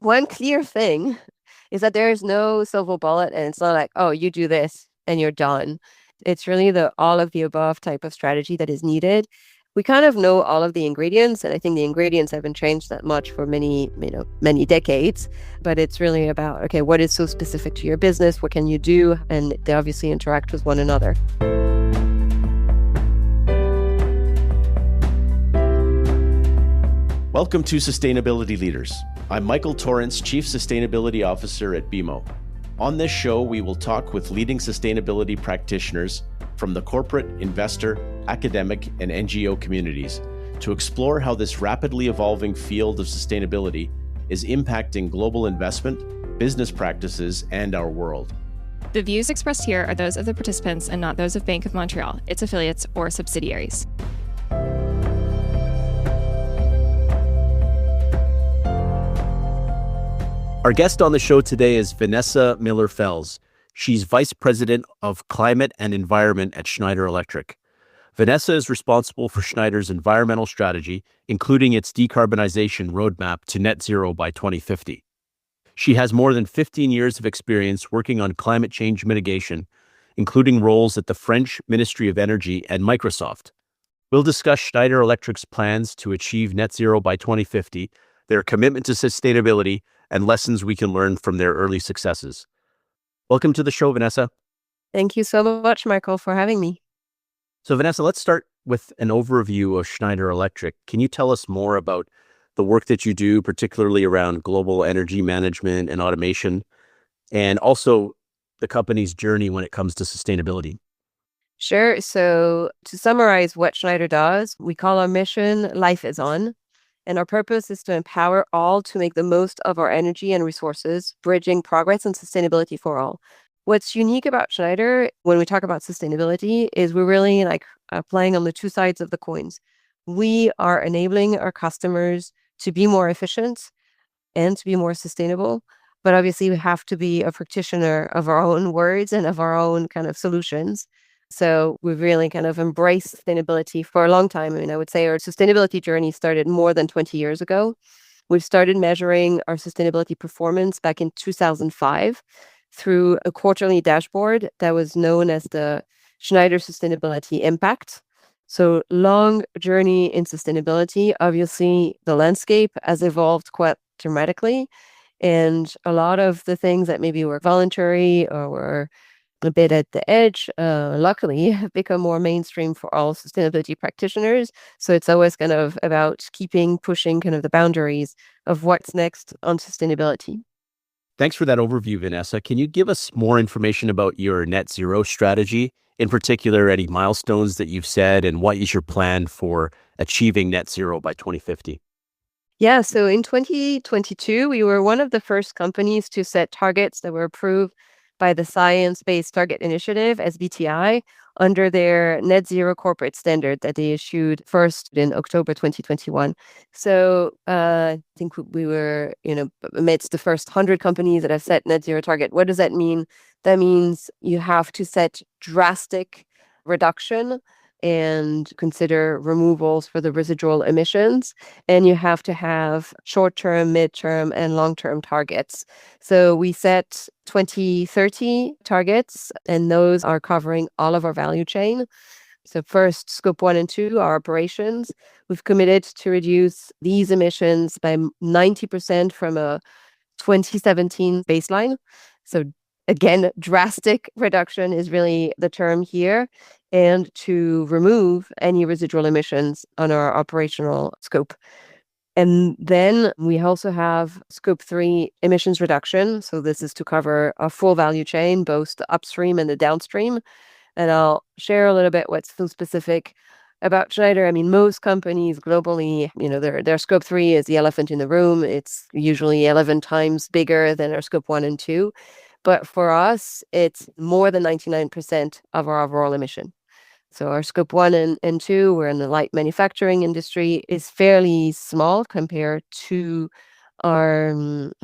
one clear thing is that there is no silver bullet, and it's not like, oh, you do this and you're done. It's really the all of the above type of strategy that is needed. We kind of know all of the ingredients, and I think the ingredients haven't changed that much for many decades. But it's really about, okay, what is so specific to your business? What can you do? And they obviously interact with one another. Welcome to Sustainability Leaders. I'm Michael Torrance, Chief Sustainability Officer at BMO. On this show, we will talk with leading sustainability practitioners from the corporate, investor, academic, and NGO communities to explore how this rapidly evolving field of sustainability is impacting global investment, business practices, and our world. The views expressed here are those of the participants and not those of Bank of Montreal, its affiliates, or subsidiaries. Our guest on the show today is Vanessa Miler-Fels. She's Vice President of Climate and Environment at Schneider Electric. Vanessa is responsible for Schneider's environmental strategy, including its decarbonization roadmap to net zero by 2050. She has more than 15 years of experience working on climate change mitigation, including roles at the French Ministry of Energy and Microsoft. We'll discuss Schneider Electric's plans to achieve net zero by 2050, their commitment to sustainability, and lessons we can learn from their early successes. Welcome to the show, Vanessa. Thank you so much, Michael, for having me. So, Vanessa, let's start with an overview of Schneider Electric. Can you tell us more about the work that you do, particularly around global energy management and automation, and also the company's journey when it comes to sustainability? Sure. So to summarize what Schneider does, we call our mission Life is On. And our purpose is to empower all to make the most of our energy and resources, bridging progress and sustainability for all. What's unique about Schneider when we talk about sustainability is we're really playing on the two sides of the coins. We are enabling our customers to be more efficient and to be more sustainable. But obviously, we have to be a practitioner of our own words and of our own kind of solutions. So we've really kind of embraced sustainability for a long time. I mean, I would say our sustainability journey started more than 20 years ago. We've started measuring our sustainability performance back in 2005 through a quarterly dashboard that was known as the Schneider Sustainability Impact. So long journey in sustainability. Obviously, the landscape has evolved quite dramatically. And a lot of the things that maybe were voluntary or were a bit at the edge, luckily, have become more mainstream for all sustainability practitioners. So it's always kind of about pushing kind of the boundaries of what's next on sustainability. Thanks for that overview, Vanessa. Can you give us more information about your net zero strategy? In particular, any milestones that you've set and what is your plan for achieving net zero by 2050? Yeah, so in 2022, we were one of the first companies to set targets that were approved by the Science Based Target Initiative, SBTI, under their net zero corporate standard that they issued first in October 2021. So I think we were, amidst the first 100 companies that have set net zero target. What does that mean? That means you have to set drastic reduction and consider removals for the residual emissions. And you have to have short-term, mid-term, and long-term targets. So we set 2030 targets, and those are covering all of our value chain. So first, scope 1 and 2, our operations. We've committed to reduce these emissions by 90% from a 2017 baseline. So again, drastic reduction is really the term here, and to remove any residual emissions on our operational scope. And then we also have scope 3 emissions reduction. So this is to cover a full value chain, both the upstream and the downstream. And I'll share a little bit what's so specific about Schneider. I mean, most companies globally, their scope 3 is the elephant in the room. It's usually 11 times bigger than our scope 1 and 2. But for us, it's more than 99% of our overall emission. So our scope 1 and 2, we're in the light manufacturing industry, is fairly small compared to our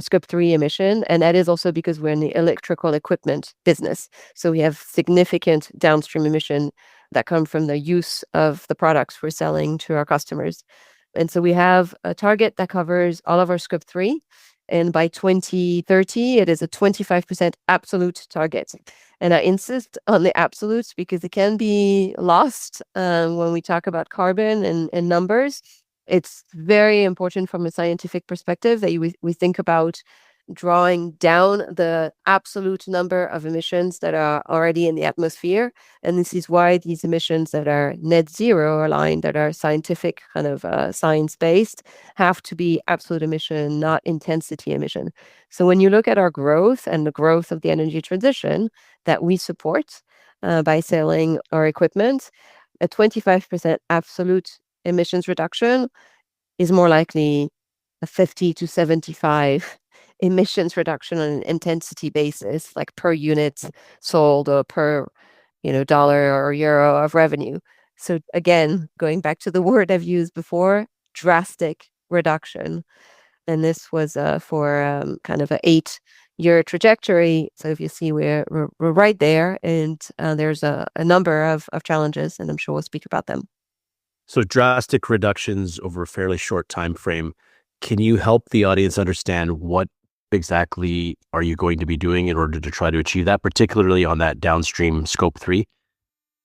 scope 3 emission. And that is also because we're in the electrical equipment business. So we have significant downstream emission that come from the use of the products we're selling to our customers. And so we have a target that covers all of our scope 3. And by 2030, it is a 25% absolute target. And I insist on the absolutes because it can be lost when we talk about carbon and numbers. It's very important from a scientific perspective that we think about drawing down the absolute number of emissions that are already in the atmosphere. And this is why these emissions that are net zero aligned, that are scientific, kind of science-based, have to be absolute emission, not intensity emission. So when you look at our growth and the growth of the energy transition that we support by selling our equipment, a 25% absolute emissions reduction is more likely a 50 to 75 emissions reduction on an intensity basis, like per unit sold or per, dollar or euro of revenue. So again, going back to the word I've used before, drastic reduction. And this was for kind of an 8-year trajectory. So if you see, we're right there, and there's a number of challenges, and I'm sure we'll speak about them. So drastic reductions over a fairly short time frame. Can you help the audience understand what exactly are you going to be doing in order to try to achieve that, particularly on that downstream scope 3?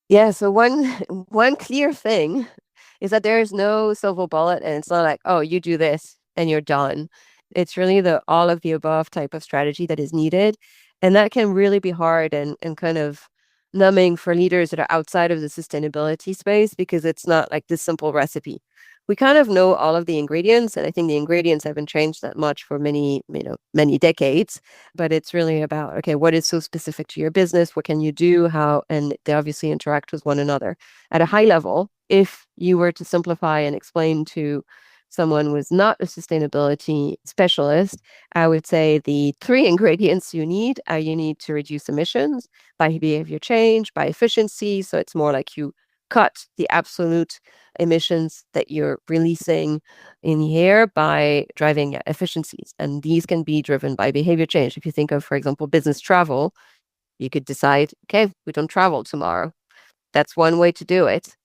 Yeah, so one clear thing is that there is no silver bullet, and it's not like, oh, you do this and you're done. It's really the all of the above type of strategy that is needed. And that can really be hard and kind of numbing for leaders that are outside of the sustainability space because it's not like this simple recipe. We kind of know all of the ingredients, and I think the ingredients haven't changed that much for many decades. But it's really about, okay, what is so specific to your business? What can you do? How? And they obviously interact with one another. At a high level, if you were to simplify and explain to someone who is not a sustainability specialist, I would say the 3 ingredients you need are you need to reduce emissions by behavior change, by efficiency. So it's more like you cut the absolute emissions that you're releasing in the air by driving efficiencies. And these can be driven by behavior change. If you think of, for example, business travel, you could decide, okay, we don't travel tomorrow. That's one way to do it.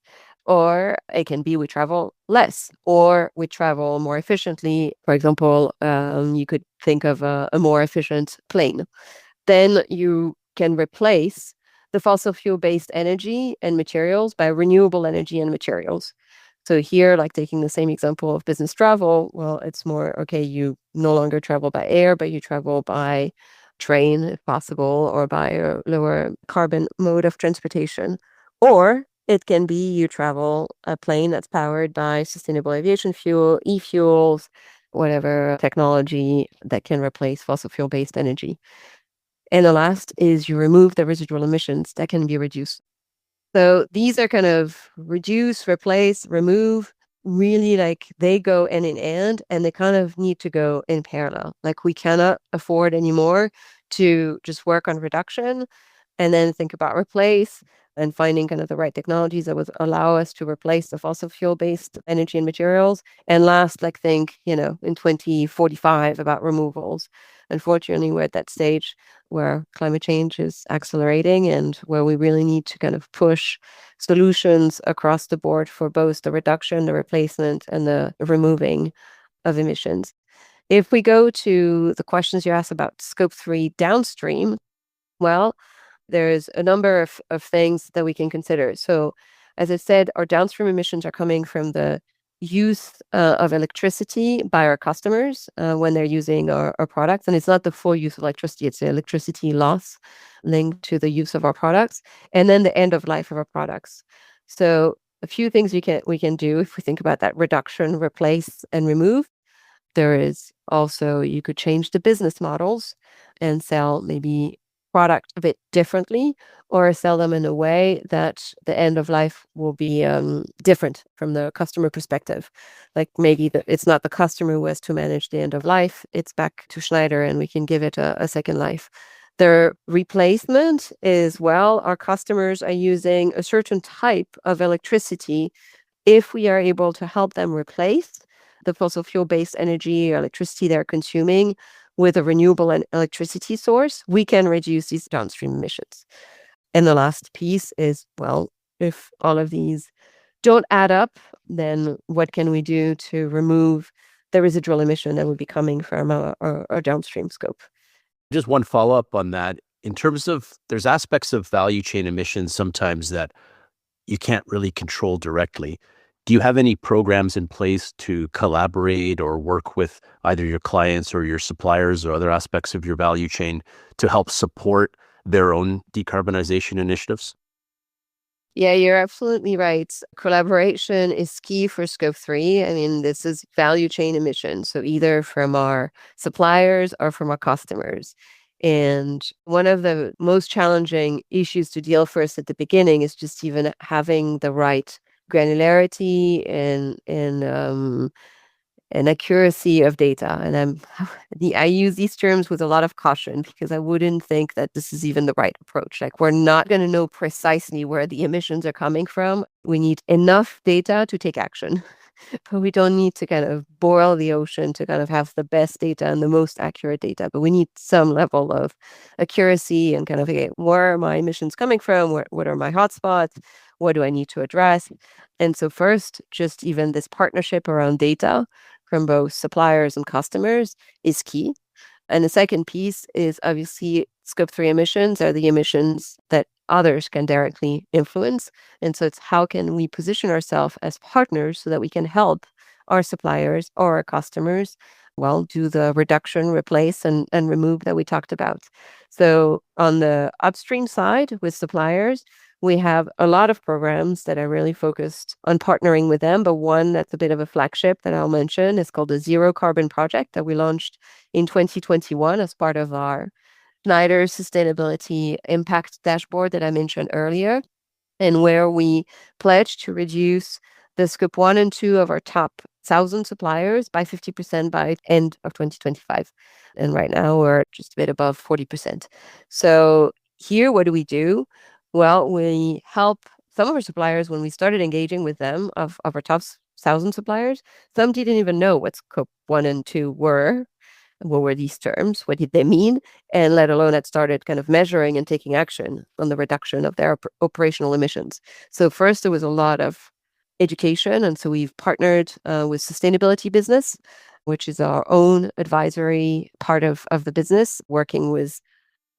Or it can be we travel less or we travel more efficiently. For example, you could think of a more efficient plane. Then you can replace the fossil fuel-based energy and materials by renewable energy and materials. So here, like taking the same example of business travel, well, it's more, okay, you no longer travel by air, but you travel by train, if possible, or by a lower carbon mode of transportation. Or it can be you travel a plane that's powered by sustainable aviation fuel, e-fuels, whatever technology that can replace fossil fuel-based energy. And the last is you remove the residual emissions that can be reduced. So these are kind of reduce, replace, remove, really like they go end in end, and they kind of need to go in parallel. Like we cannot afford anymore to just work on reduction and then think about replace and finding kind of the right technologies that would allow us to replace the fossil fuel-based energy and materials. And last, like think, in 2045 about removals. Unfortunately, we're at that stage where climate change is accelerating and where we really need to kind of push solutions across the board for both the reduction, the replacement, and the removing of emissions. If we go to the questions you asked about scope 3 downstream, well, there's a number of things that we can consider. So, as I said, our downstream emissions are coming from the use of electricity by our customers when they're using our products. And it's not the full use of electricity, it's the electricity loss linked to the use of our products, and then the end of life of our products. So a few things we can do if we think about that reduction, replace, and remove. There is also, you could change the business models and sell maybe product a bit differently, or sell them in a way that the end of life will be different from the customer perspective. Like maybe it's not the customer who has to manage the end of life, it's back to Schneider and we can give it a second life. The replacement is, well, our customers are using a certain type of electricity. If we are able to help them replace the fossil fuel-based energy or electricity they're consuming with a renewable electricity source, we can reduce these downstream emissions. And the last piece is, well, if all of these don't add up, then what can we do to remove the residual emission that would be coming from our downstream scope. Just one follow-up on that. In terms of, there's aspects of value chain emissions sometimes that you can't really control directly. Do you have any programs in place to collaborate or work with either your clients or your suppliers or other aspects of your value chain to help support their own decarbonization initiatives? Yeah, you're absolutely right. Collaboration is key for Scope 3. I mean, this is value chain emissions, so either from our suppliers or from our customers. And one of the most challenging issues to deal first at the beginning is just even having the right granularity and accuracy of data. And I use these terms with a lot of caution because I wouldn't think that this is even the right approach. Like, we're not going to know precisely where the emissions are coming from. We need enough data to take action, but we don't need to kind of boil the ocean to kind of have the best data and the most accurate data. But we need some level of accuracy and kind of, okay, where are my emissions coming from? What are my hotspots? What do I need to address? And so first, just even this partnership around data from both suppliers and customers is key. And the second piece is obviously Scope 3 emissions are the emissions that others can directly influence. And so it's how can we position ourselves as partners so that we can help our suppliers or our customers, well, do the reduction, replace, and remove that we talked about. So on the upstream side with suppliers, we have a lot of programs that are really focused on partnering with them, but one that's a bit of a flagship that I'll mention is called the Zero Carbon Project that we launched in 2021 as part of our Schneider Sustainability Impact Dashboard that I mentioned earlier, and where we pledge to reduce the Scope 1 and 2 of our top 1,000 suppliers by 50% by end of 2025. And right now we're just a bit above 40%. So here, what do we do? Well, we help some of our suppliers when we started engaging with them of our top 1,000 suppliers. Some didn't even know what Scope 1 and 2 were. What were these terms? What did they mean? And let alone had started kind of measuring and taking action on the reduction of their operational emissions. So first, there was a lot of education. And so we've partnered with Sustainability Business, which is our own advisory part of the business, working with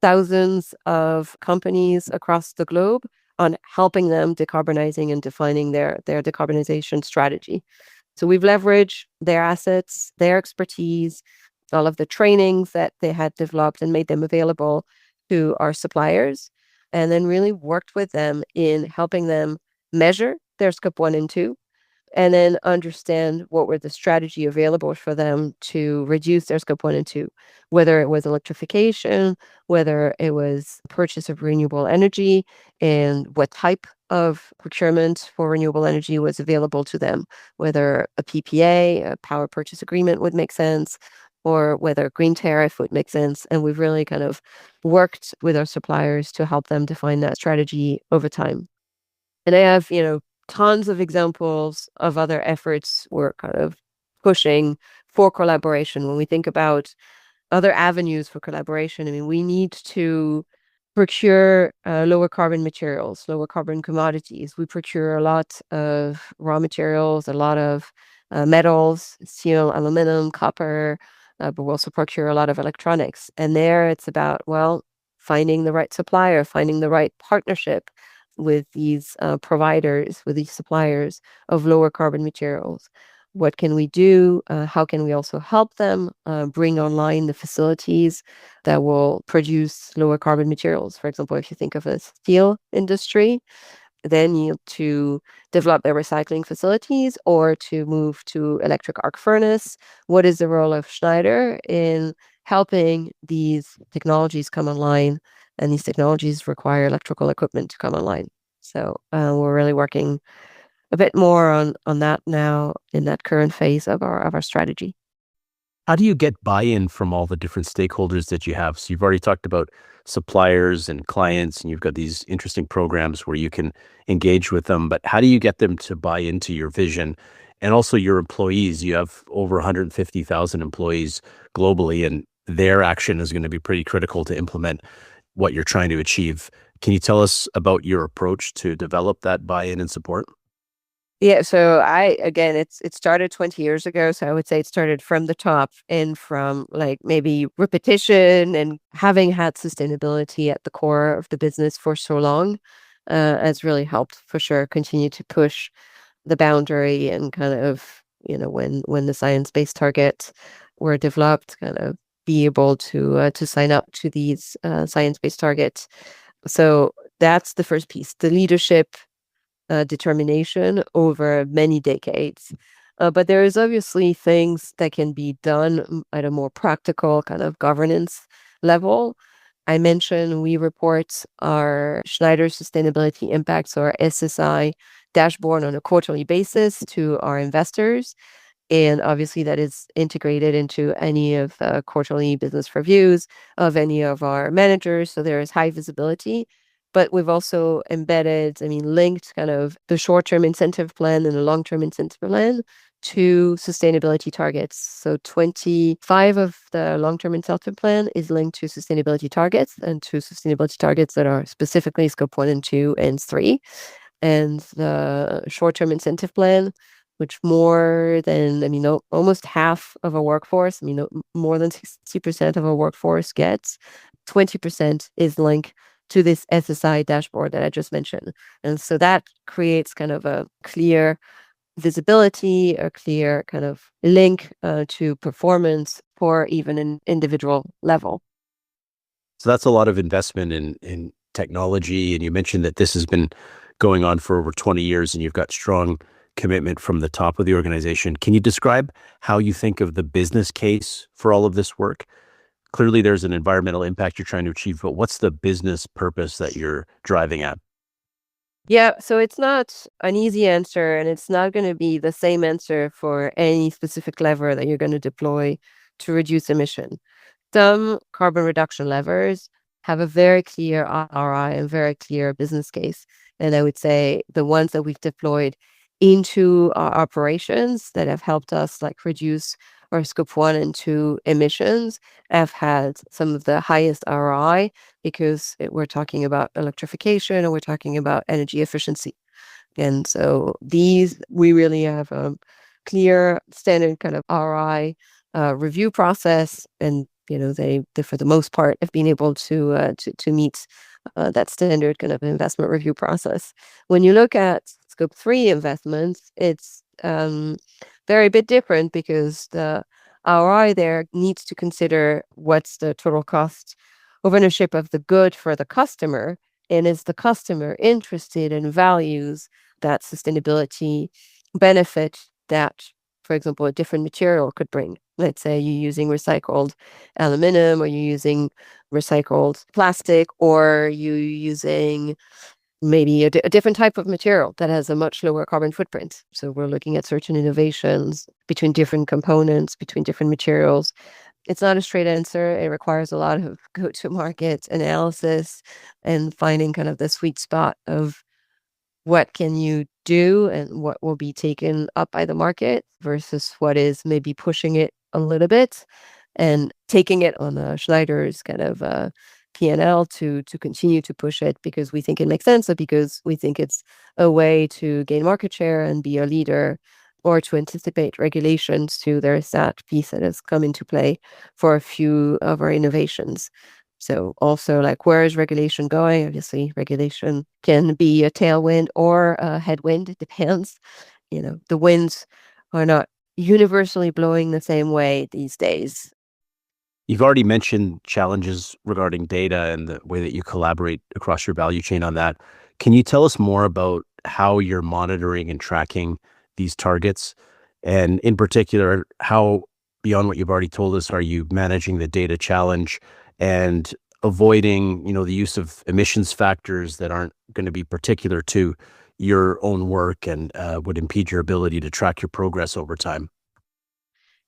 thousands of companies across the globe on helping them decarbonizing and defining their decarbonization strategy. So we've leveraged their assets, their expertise, all of the trainings that they had developed and made them available to our suppliers, and then really worked with them in helping them measure their Scope 1 and 2, and then understand what were the strategy available for them to reduce their Scope 1 and 2, whether it was electrification, whether it was purchase of renewable energy, and what type of procurement for renewable energy was available to them, whether a PPA, a power purchase agreement would make sense, or whether green tariff would make sense. And we've really kind of worked with our suppliers to help them define that strategy over time. And I have, tons of examples of other efforts we're kind of pushing for collaboration. When we think about other avenues for collaboration, I mean, we need to procure lower carbon materials, lower carbon commodities. We procure a lot of raw materials, a lot of metals, steel, aluminum, copper, but we also procure a lot of electronics. And there it's about, well, finding the right supplier, finding the right partnership with these providers, with these suppliers of lower carbon materials. What can we do? How can we also help them bring online the facilities that will produce lower carbon materials? For example, if you think of a steel industry, then you to develop their recycling facilities or to move to electric arc furnace. What is the role of Schneider in helping these technologies come online? And these technologies require electrical equipment to come online. So we're really working a bit more on that now in that current phase of our strategy. How do you get buy-in from all the different stakeholders that you have? So you've already talked about suppliers and clients, and you've got these interesting programs where you can engage with them, but how do you get them to buy into your vision? And also your employees, you have over 150,000 employees globally, and their action is going to be pretty critical to implement what you're trying to achieve. Can you tell us about your approach to develop that buy-in and support? Yeah, so it started 20 years ago, so I would say it started from the top and from like maybe repetition and having had sustainability at the core of the business for so long, has really helped for sure continue to push the boundary and kind of, when the science-based targets were developed, kind of be able to sign up to these science-based targets. So that's the first piece, the leadership determination over many decades. But there is obviously things that can be done at a more practical kind of governance level. I mentioned we report our Schneider Sustainability Impacts, or SSI dashboard, on a quarterly basis to our investors. And obviously, that is integrated into any of the quarterly business reviews of any of our managers. So there is high visibility. But we've also embedded, linked kind of the short-term incentive plan and the long-term incentive plan to sustainability targets. So 25 of the long-term incentive plan is linked to sustainability targets, and to sustainability targets that are specifically scope 1 and 2 and 3. And the short-term incentive plan, which more than, almost half of a workforce, more than 60% of a workforce gets, 20% is linked to this SSI dashboard that I just mentioned. And so that creates kind of a clear visibility, a clear kind of link to performance for even an individual level. So that's a lot of investment in technology. And you mentioned that this has been going on for over 20 years and you've got strong commitment from the top of the organization. Can you describe how you think of the business case for all of this work? Clearly, there's an environmental impact you're trying to achieve, but what's the business purpose that you're driving at? Yeah, so it's not an easy answer, and it's not going to be the same answer for any specific lever that you're going to deploy to reduce emission. Some carbon reduction levers have a very clear ROI and very clear business case. And I would say the ones that we've deployed into our operations that have helped us like reduce our scope 1 and 2 emissions have had some of the highest ROI, because we're talking about electrification, or we're talking about energy efficiency. And so these, we really have a clear standard kind of ROI review process, and they for the most part have been able to meet that standard kind of investment review process. When you look at scope 3 investments, it's very bit different, because the ROI there needs to consider what's the total cost of ownership of the good for the customer, and is the customer interested and values that sustainability benefit that, for example, a different material could bring. Let's say you're using recycled aluminum, or you're using recycled plastic, or you're using maybe a different type of material that has a much lower carbon footprint. So we're looking at certain innovations between different components, between different materials. It's not a straight answer. It requires a lot of go-to-market analysis and finding kind of the sweet spot of what can you do and what will be taken up by the market versus what is maybe pushing it a little bit, and taking it on Schneider's kind of P&L to continue to push it because we think it makes sense, or because we think it's a way to gain market share and be a leader, or to anticipate regulations too. There's that piece that has come into play for a few of our innovations. So also, like, where is regulation going? Obviously, regulation can be a tailwind or a headwind. It depends. The winds are not universally blowing the same way these days. You've already mentioned challenges regarding data and the way that you collaborate across your value chain on that. Can you tell us more about how you're monitoring and tracking these targets? And in particular, how, beyond what you've already told us, are you managing the data challenge and avoiding, the use of emissions factors that aren't going to be particular to your own work and would impede your ability to track your progress over time?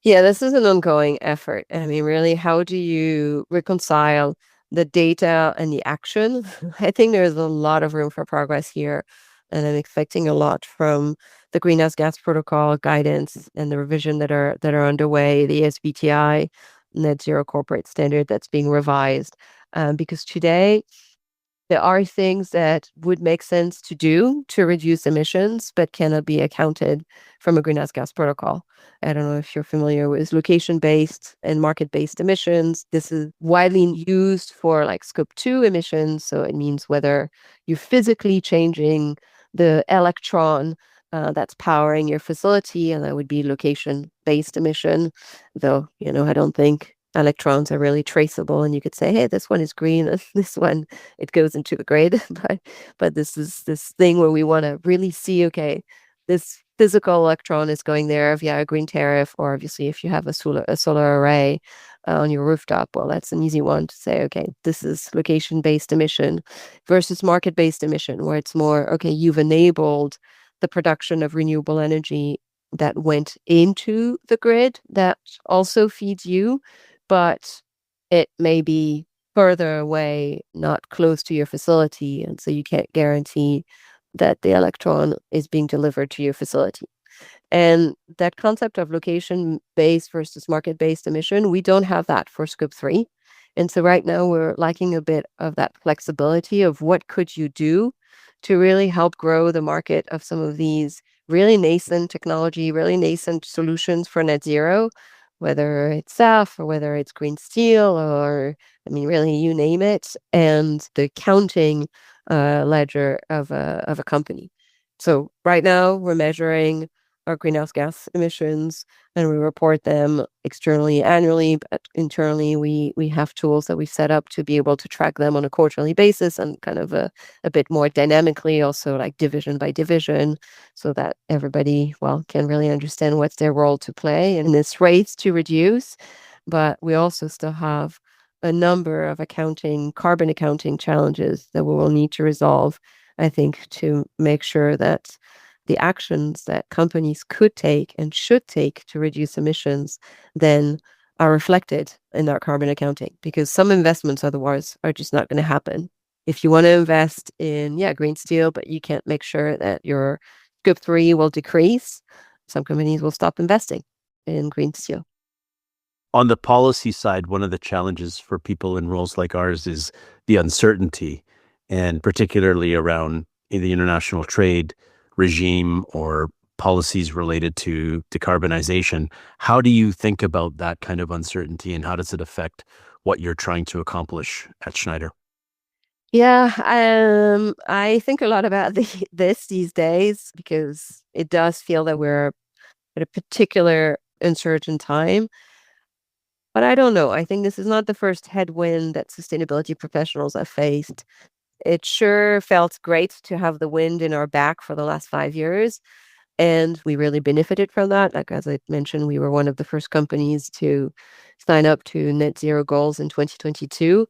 Yeah, this is an ongoing effort. Really, how do you reconcile the data and the action? I think there's a lot of room for progress here, and I'm expecting a lot from the greenhouse gas protocol guidance and the revision that are underway, the SBTI net zero corporate standard that's being revised. Because today There are things that would make sense to do to reduce emissions, but cannot be accounted from a greenhouse gas protocol. I don't know if you're familiar with location-based and market-based emissions. This is widely used for like scope 2 emissions. So it means whether you're physically changing the electron that's powering your facility, and that would be location-based emission. Though, I don't think electrons are really traceable, and you could say, hey, this one is green, and this one it goes into the grid. But this is this thing where we want to really see, okay, this physical electron is going there via a green tariff, or obviously if you have a solar array on your rooftop, well, that's an easy one to say, okay, this is location-based emission versus market-based emission, where it's more, okay, you've enabled the production of renewable energy that went into the grid that also feeds you, but it may be further away, not close to your facility, and so you can't guarantee that the electron is being delivered to your facility. And that concept of location-based versus market-based emission, we don't have that for Scope 3. And so right now we're lacking a bit of that flexibility of what could you do to really help grow the market of some of these really nascent technology, really nascent solutions for net zero, whether it's SAF or whether it's green steel or, I mean, really, you name it, and the counting ledger of a company. So right now we're measuring our greenhouse gas emissions and we report them externally annually, but internally we have tools that we've set up to be able to track them on a quarterly basis and kind of a bit more dynamically, also like division by division, so that everybody, well, can really understand what's their role to play in this race to reduce. But we also still have a number of carbon accounting challenges that we will need to resolve, I think, to make sure that the actions that companies could take and should take to reduce emissions then are reflected in our carbon accounting, because some investments otherwise are just not going to happen. If you want to invest in, green steel, but you can't make sure that your Scope 3 will decrease, some companies will stop investing in green steel. On the policy side, one of the challenges for people in roles like ours is the uncertainty, and particularly around the international trade regime or policies related to decarbonization. How do you think about that kind of uncertainty, and how does it affect what you're trying to accomplish at Schneider? Yeah, I think a lot about this these days because it does feel that we're at a particular uncertain time. But I don't know. I think this is not the first headwind that sustainability professionals have faced. It sure felt great to have the wind in our back for the last 5 years, and we really benefited from that. Like, as I mentioned, we were one of the first companies to sign up to net zero goals in 2022.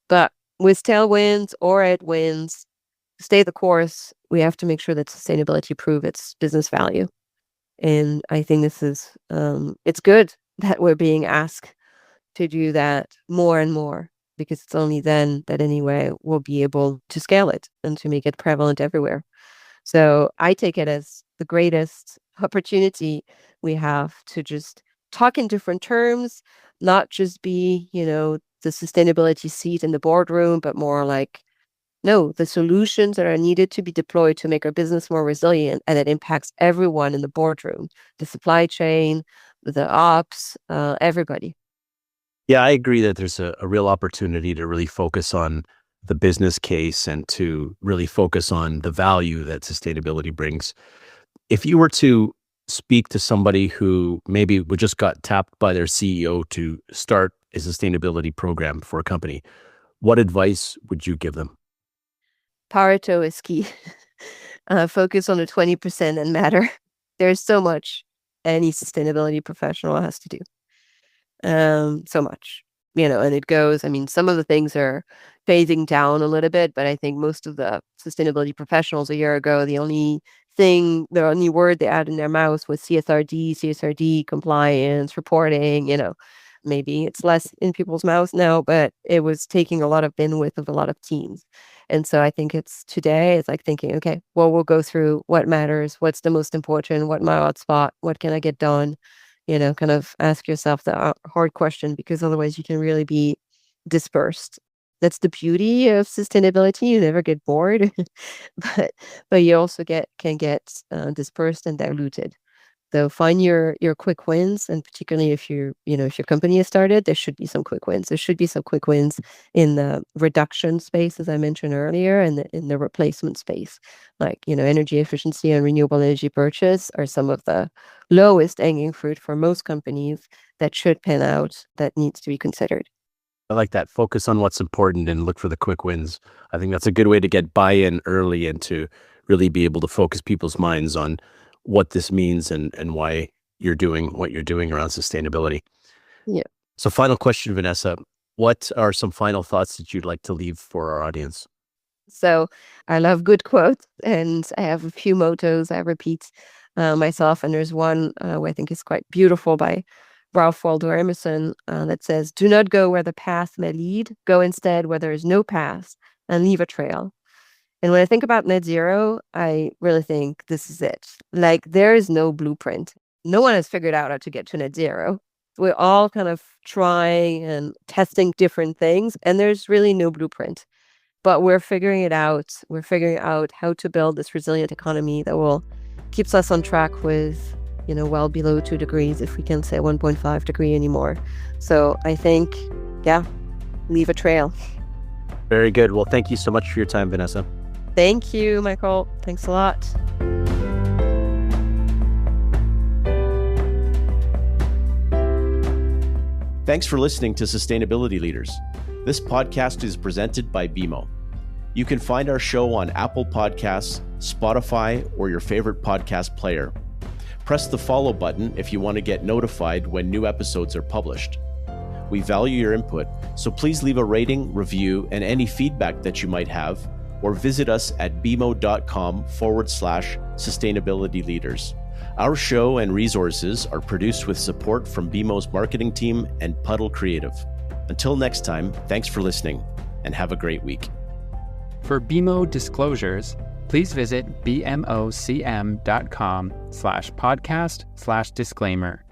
But with tailwinds or headwinds, to stay the course, we have to make sure that sustainability prove its business value. And I think this is, it's good that we're being asked to do that more and more, because it's only then that anyway we'll be able to scale it and to make it prevalent everywhere. So I take it as the greatest opportunity we have to just talk in different terms, not just be, the sustainability seat in the boardroom, but more like, no, the solutions that are needed to be deployed to make our business more resilient, and it impacts everyone in the boardroom, the supply chain, the ops, everybody. Yeah, I agree that there's a real opportunity to really focus on the business case and to really focus on the value that sustainability brings. If you were to speak to somebody who maybe just got tapped by their CEO to start a sustainability program for a company, what advice would you give them? Pareto is key. Focus on the 20% and matter. There's so much any sustainability professional has to do. So much, and it goes, I mean, some of the things are phasing down a little bit, but I think most of the sustainability professionals a year ago, the only word they had in their mouth was CSRD compliance, reporting, maybe it's less in people's mouths now, but it was taking a lot of bandwidth of a lot of teams. And so I think it's like thinking, okay, well, we'll go through what matters, what's the most important, what my hotspot, what can I get done? Kind of ask yourself the hard question, because otherwise you can really be dispersed. That's the beauty of sustainability. You never get bored, but you also can get dispersed and diluted. So find your quick wins, and particularly if if your company is started, there should be some quick wins. There should be some quick wins in the reduction space, as I mentioned earlier, and in the replacement space, like energy efficiency and renewable energy purchase are some of the lowest hanging fruit for most companies that should pan out, that needs to be considered. I like that. Focus on what's important and look for the quick wins. I think that's a good way to get buy-in early and to really be able to focus people's minds on what this means and why you're doing what you're doing around sustainability. Yeah. So final question, Vanessa, what are some final thoughts that you'd like to leave for our audience? So I love good quotes, and I have a few mottos I repeat myself. And there's one who I think is quite beautiful by Ralph Waldo Emerson that says, "Do not go where the path may lead. Go instead where there is no path, and leave a trail." And when I think about net zero, I really think this is it. Like, there is no blueprint. No one has figured out how to get to net zero. We're all kind of trying and testing different things, and there's really no blueprint. But we're figuring it out. We're figuring out how to build this resilient economy that will keeps us on track with, well below 2 degrees, if we can say 1.5 degree anymore. So I think, yeah, leave a trail. Very good. Well, thank you so much for your time, Vanessa. Thank you, Michael. Thanks a lot. Thanks for listening to Sustainability Leaders. This podcast is presented by BMO. You can find our show on Apple Podcasts, Spotify, or your favorite podcast player. Press the follow button if you want to get notified when new episodes are published. We value your input, so please leave a rating, review, and any feedback that you might have, or visit us at bmo.com/sustainability leaders. Our show and resources are produced with support from BMO's marketing team and Puddle Creative. Until next time, thanks for listening and have a great week. For BMO disclosures, please visit bmocm.com/podcast/disclaimer